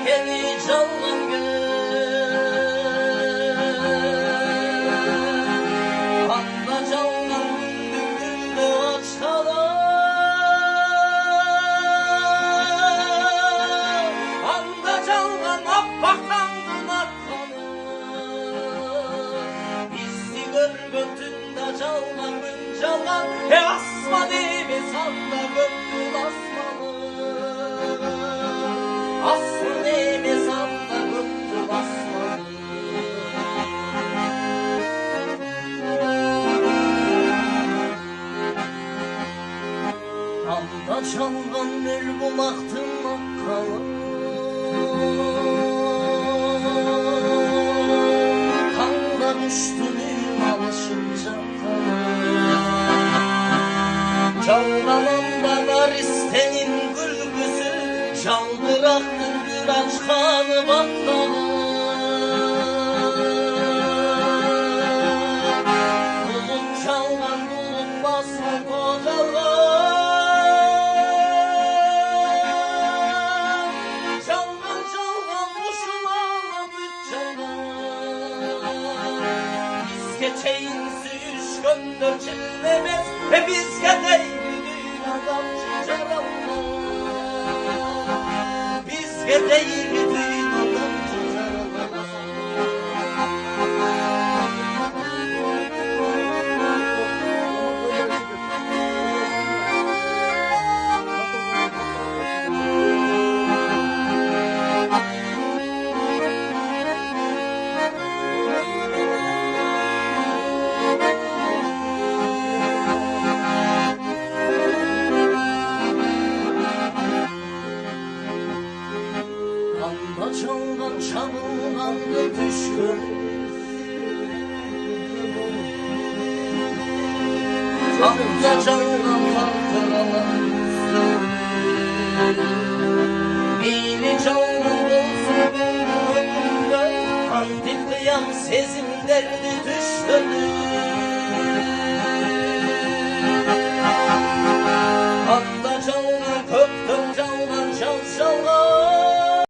çekeni çalgan anda çalgan güldü açtalar, anda çalgan appaktandı narkanı. Bizi görgün tünde çalgan gün çalgan, asma demiz anda göktün asmanı. Asma demiz anda göktün asmanı. Anda çalgan nül bulaktın akkalı, kanda düştü nül alışınca kanı. Çalgan andalar istenin gülgüsü, çaldıraktın gül açkanı bakkalı. Bulut çalgan bulut basma kocalar, çalgan çalgan kuşularla büt çalgan. Biz geçeyin süyüş gönder çillemez, ve biz gedeyim adam çiçeramlar. Biz gedeyim adam çiçeramlar. Anda çalgan çalgan öpüşkün, anda çalgan kalkıralar beni çalgan dolsun ömrümde, kantik kıyam sezim derdi düştü.